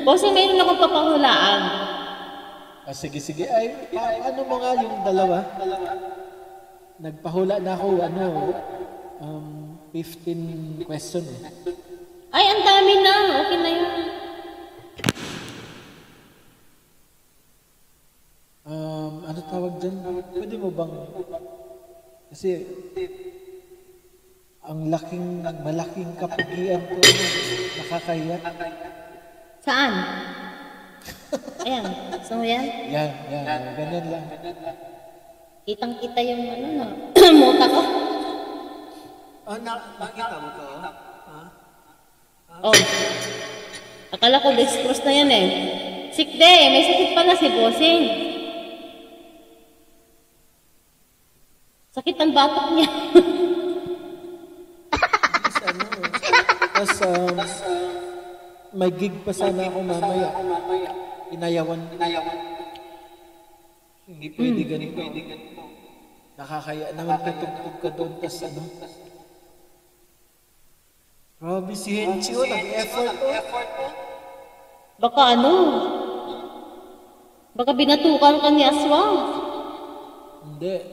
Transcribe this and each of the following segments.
Bossing, mayroon akong papahulaan. Sige, sige. Ay, ano mo nga yung dalawa? Nagpahula na ako, 15 question eh. Ay, ang dami na. Okay na yun. Ano tawag dyan? Pwede mo bang... Kasi... Ang malaking kapugian ko, nakakahiya. Saan? Ayan. So, yan. Yan. Ganyan lang. Kitang-kita yung na, muta ko. Nakita mo to? Oh. Akala ko dextrose na yan eh. Sick day. May sakit pala si Bossing. Sakit ang batok niya. Tapos, may gig pa sana ako mamaya. Inayawan. Hindi pwede ganito. Nakakaya naman tutugtog ka doon. Tapos grabe si Henchio, nag-effort to. Baka Baka binatukan ka ni Aswang. Hindi.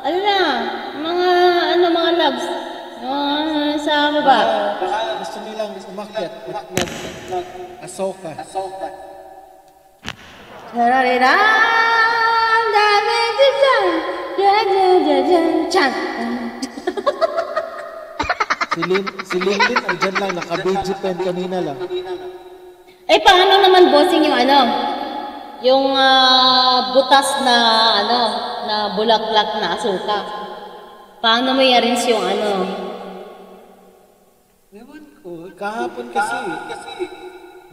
Ano na? Mga loves? Sa baba? Gusto nilang umakyat. Ahsoka. Si Linlin, andyan lang, naka-BG pen kanina lang. Eh, paano naman, Bossing, yung butas na, na bulaklak na asuka? Paano mo i-arrange yung Ewan ko, kahapon kasi,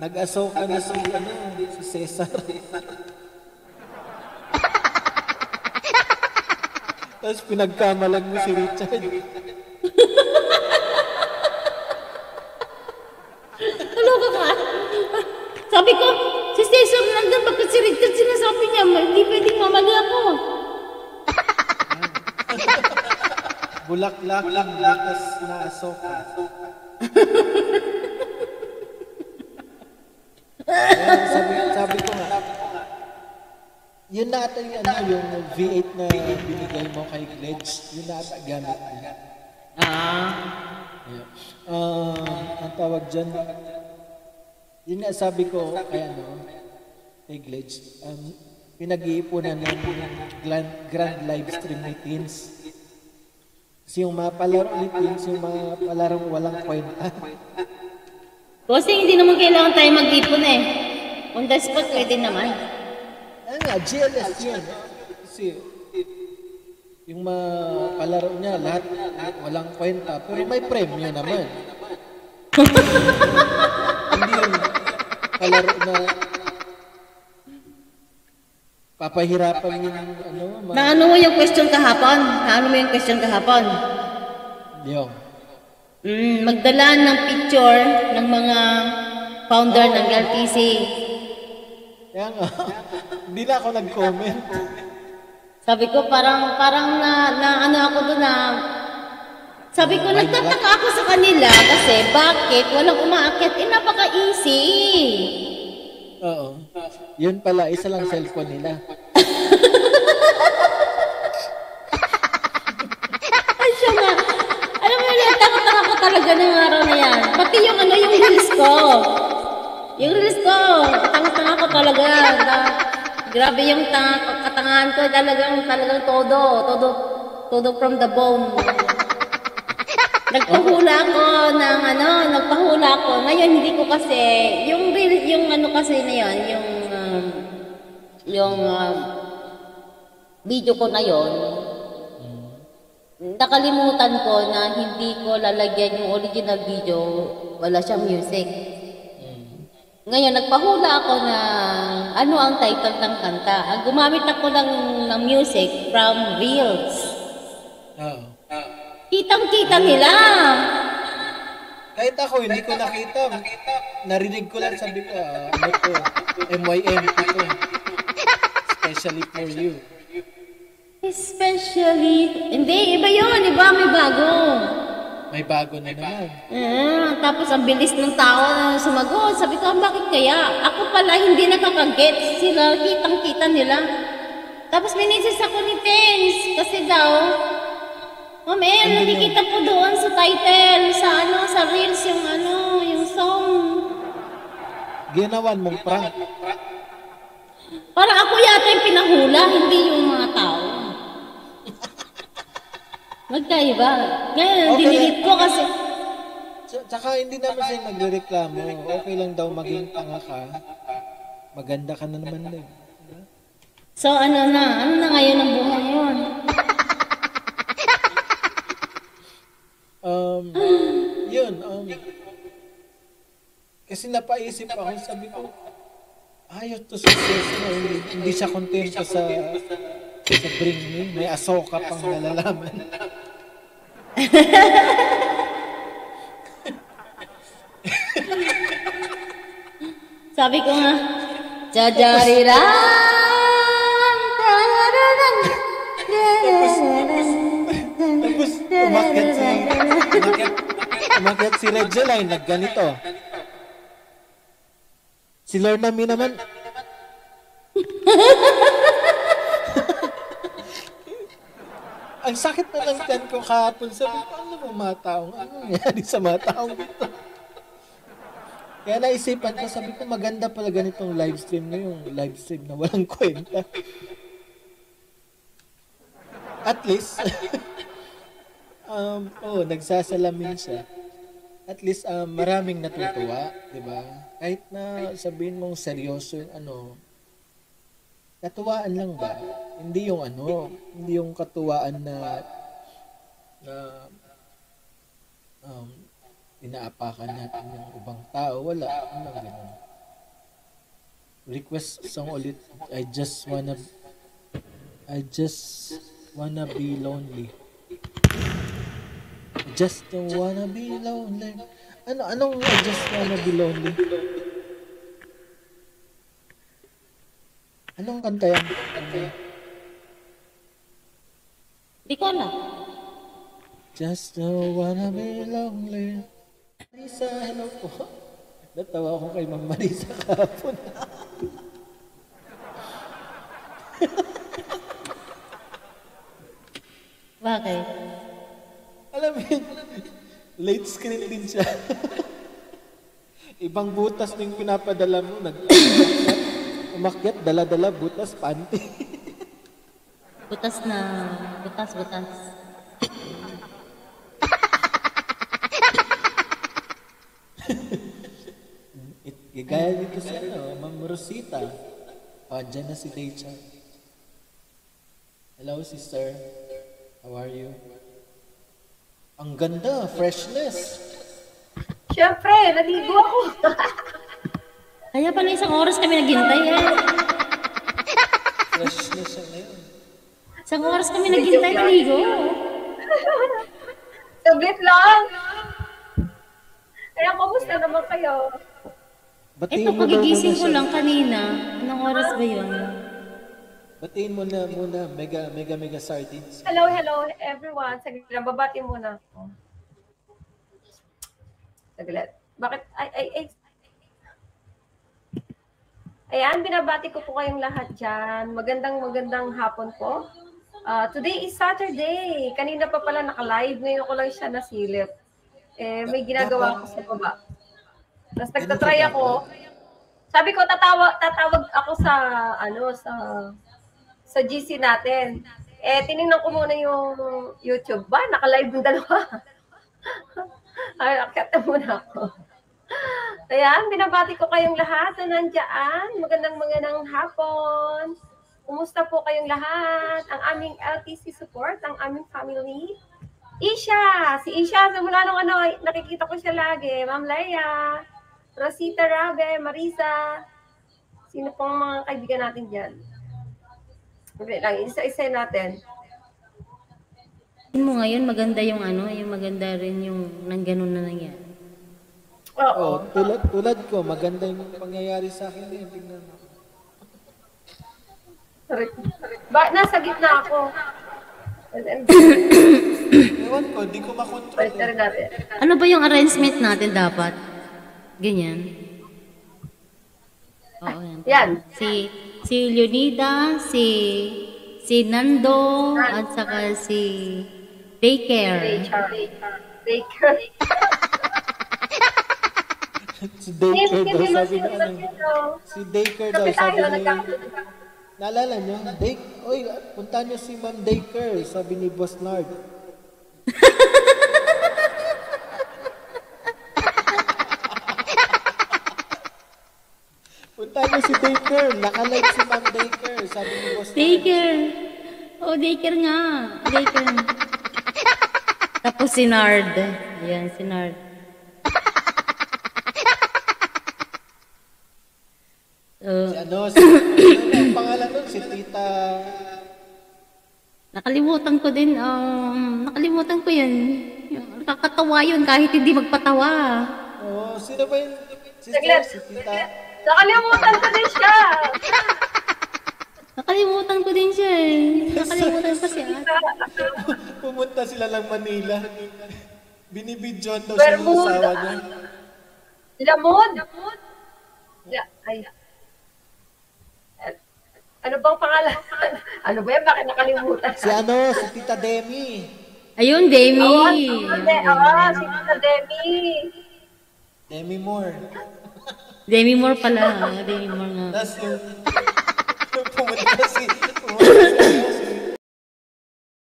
nag-Ahsoka na si Cesar. Tapos pinagkamalag mo si Richard. Kaloka ka? Sabi ko, si Cesar nandun, bakit si Richard sinasabi niya, hindi pwedeng mamali ako. Bulaklak lang, butas na Ahsoka. Sabi ko nga, yun na ata yung V8 na binigay mo kay Gledge, yun na ata gamit niya. Ang tawag dyan, yun nga sabi ko kay Gledge, pinag-iipunan ng grand live stream ni Teens. Kasi yung mga palaro ni Teens, yung mga palarong walang kwenta. Bossing, hindi naman kailangan tayo mag-ipon eh. On the spot, pwede naman. Ano nga, GLS yan. Kasi yung mga palaro niya, lahat walang kwenta. Pero may premyo naman. Hindi yung palaro na papahirapan yung Naano mo yung question kahapon? Yung. Magdala ng picture ng mga founder ng LTC. Kaya nga, hindi na ako nag-comment. Sabi ko parang ako doon na sabi ko nagtataka ako sa kanila kasi bakit walang umaakyat, napaka-easy. Oo. Yun pala, isa lang cellphone nila. Ay siya nga. Alam mo yun, takot-taka ko talaga ng araw na yan. Pati yung yung reels ko. Yung reels ko, tanga-tanga ko talaga. Grabe yung katangahan ko, talagang todo from the bone. Nagpahula ko. Ngayon hindi ko kasi, yung kasi na yun, yung video ko na yun, nakalimutan ko na hindi ko lalagyan yung original video, wala siyang music. Ngayon, nagpahula ako na ano ang title ng kanta. Gumamit ako ng music from Reels. Kitang-kita nila. Kahit ako, hindi ko nakita. Narinig ko lang, sabi ko, MYM ito. especially for you. Especially, hindi, iba yun, iba, may bago. May bago na naman. Tapos ang bilis ng tao na sumagot. Sabi ko, bakit kaya? Ako pala hindi nakakaget. Sila, kitang-kita nila. Tapos minisis ako ni Tens. Kasi daw, nakikita po doon sa title, sa reels yung song. Ginawan mong prank. Para ako yata yung pinahula, hindi yung mga tao. Magkaiba. Ngayon, dinilit ko kasi... Tsaka hindi naman siya nagrereklamo. Okay lang daw maging tanga ka. Maganda ka na naman din. So ano na ngayon ang buhay yun? Kasi napaisip ako, sabi ko, ayos to success na. Hindi siya kontento sa Bring Me. May Ahsoka pang nalalaman. Sabi ko nga, jajariran, tapos umakyat si Regeline, nagganito. Si Lorna Mi naman, ang sakit na ng tiyan ko kahapon. Sabi ko, ano mo mga taong, ano nangyari sa mga taong dito? Kaya naisipan ko, sabi ko, maganda pala ganitong live stream na yung live stream na walang kwenta. At least, nagsasalamin siya. At least, maraming natutuwa, di ba? Kahit na sabihin mong seryoso yung natuwaan lang ba? Hindi yung hindi yung katuwaan na inaapakan natin yung ibang tao. Wala. Walang ganun. Request song ulit. I just wanna be lonely. I just don't wanna be lonely. Anong I just wanna be lonely? Anong kanta yan? Di ko alam. Just don't wanna be lonely. Marisa, hello po. Natawa ako kay Ma'am Marisa kahapon. Bakit? Alam mo yun, late screen din siya. Ibang butas na yung pinapadala mo. Umakyat, dala-dala, butas, panty. Butas. Gaya dito sa Ma'am Rosita. Andyan na si Decha. Hello, sister. How are you? Ang ganda, freshness. Siyempre, naligo ako. Kaya pala isang oras kami naghintay Freshness siya ngayon. Isang oras kami naghintay, naligo. Saglit lang. Kaya, kamusta naman kayo? Ito, pagigising ko lang kanina. Anong oras ba yun? Batiin mo na muna, mega sardines. Hello everyone. Saglit lang, babati muna. Saglit. Bakit? Ayan, binabati ko po kayong lahat dyan. Magandang hapon po. Today is Saturday. Kanina pa pala naka-live. Ngayon ko lang siya nasilip. May ginagawa ko sa baba. Tapos nagtatry ako. Sabi ko, tatawag ako sa GC natin. Tinignan ko muna yung YouTube. Ba, naka-live yung dalawa. Ay, akyat na muna ako. Ayan, binabati ko kayong lahat na nandiyan. Magandang hapon. Kumusta po kayong lahat? Ang aming LTC support, ang aming family. Isha! Si Isha, simula nung nakikita ko siya lagi. Ma'am Leia, Rosita Rabe, Marisa. Sino pong mga kaibigan natin dyan? Okay lang, isa-isa natin. Mo ngayon, maganda yung yung maganda rin yung nang ganun na nangyari. Oo. Tulad ko, maganda yung pangyayari sa akin. Tingnan mo. Sorry. Nasa gitna ako. Ewan ko, di ko makontrol. Balik na rin natin. Ano ba yung arrangement natin dapat? Ganyan. Oo, Yan. Si Leonida, si Nando, at saka si Daycare. Baker. Si Daycare daw sabi ni Si Daycare daw sabi ni... Naalala nyo? Oy, punta nyo si Ma'am Daycare, sabi ni Boss Nard. Punta nyo si Daycare, nakalive si Ma'am Daycare, sabi ni Boss Nard. Daycare. Oh, Daycare nga. Daycare. Tapos si Nard. Ayan, si Nard. Ang pangalan nun, si Tita... Nakalimutan ko din, nakalimutan ko yun. Nakakatawa yun kahit hindi magpatawa. Sino ba yun? Saglit. Si Tita... Nakalimutan ko din siya. Nakalimutan ko din siya eh. Nakalimutan ko siya. Pumunta sila lang Manila. Binibidyoan daw siya ng asawa niya. Lamod. Ay. Ano bang pangalan? Ano ba yan? Bakit nakalimutan? Si Tita Demi. Ayun, Demi. Si Tita Demi. Demi Moore. Demi Moore pala. Demi Moore nga. Tapos yung pumunta si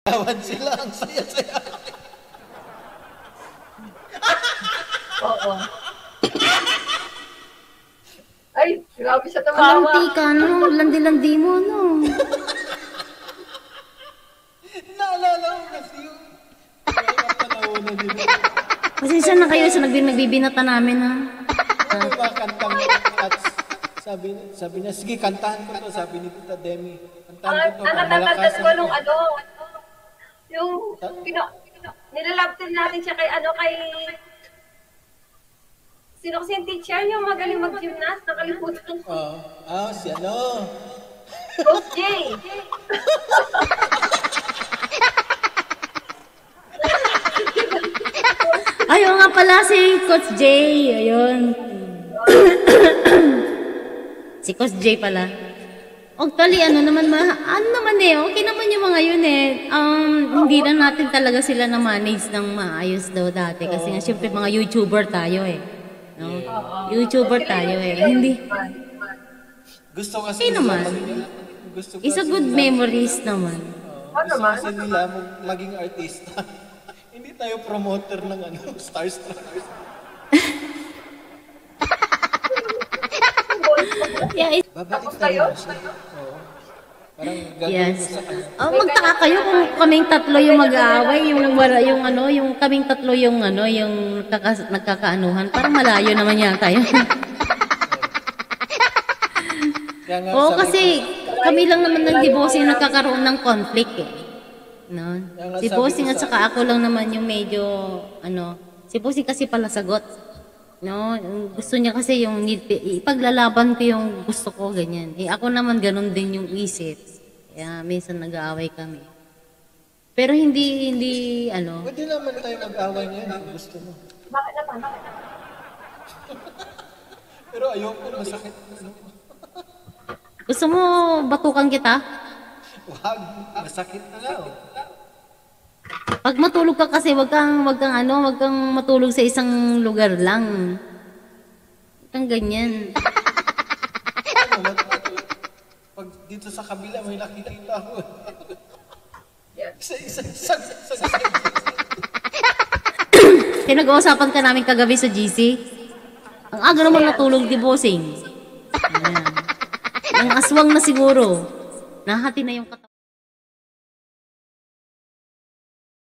Awan sila, ang saya-saya. Oo. Ay, grabe siya tumawa. Kalanti ka, no? Landi-landi mo, no? Naalala ko kasi yung panahon nila. Pasensya na kayo sa nagbibinata namin, ha? Yung mga kantang cuts. Sabi niya, sige, kantahan ko to. Sabi ni Tita Demi. Kantahan ko to. Natatandaan ko nung yung nilalabtin natin siya kay sino kasi yung teacher, yung magaling mag-gymnast, nakalimutan ko. Si Coach J. Ayun nga pala si Coach J. Ayun. Si Coach J pala. Actually, ano naman okay naman yung mga yun eh. Hindi lang natin talaga sila na-manage ng maayos daw dati. Kasi nga, syempre, mga YouTuber tayo eh. No? YouTuber tayo eh. Hindi. Gusto kasi naman. It's a good memories naman. Gusto kasi nila maging artista. Hindi tayo promoter ng Starstruck. Yeah, Babalik tayo siya. Parang gagawin yes. mo sa kanya. Magtaka kayo kung kaming tatlo yung mag-aaway, yung kaming tatlo yung nagkakaanuhan. Parang malayo naman yata yun. Oo, kasi kami lang naman ng Bossing nagkakaroon ng conflict eh. No? Si Bossing at saka ako lang naman yung medyo, si Bossing kasi pala sagot. No, gusto niya kasi yung ipaglalaban ko yung gusto ko, ganyan. Ako naman ganun din yung isip. Kaya minsan nag-aaway kami. Pero hindi Pwede naman tayo mag-away ngayon kung gusto mo. Bakit naman? Pero ayoko, masakit. Gusto mo batukan kita? Wag, masakit na nga. Pag matulog ka kasi, wag kang matulog sa isang lugar lang. Wag kang ganyan. Pag dito sa kabila, may nakikita ako. Isa. Pinag-uusapan ka namin kagabi sa GC. Ang aga naman natulog di Bossing. Ayan. Ang aswang na siguro. Nahati na yung katawan.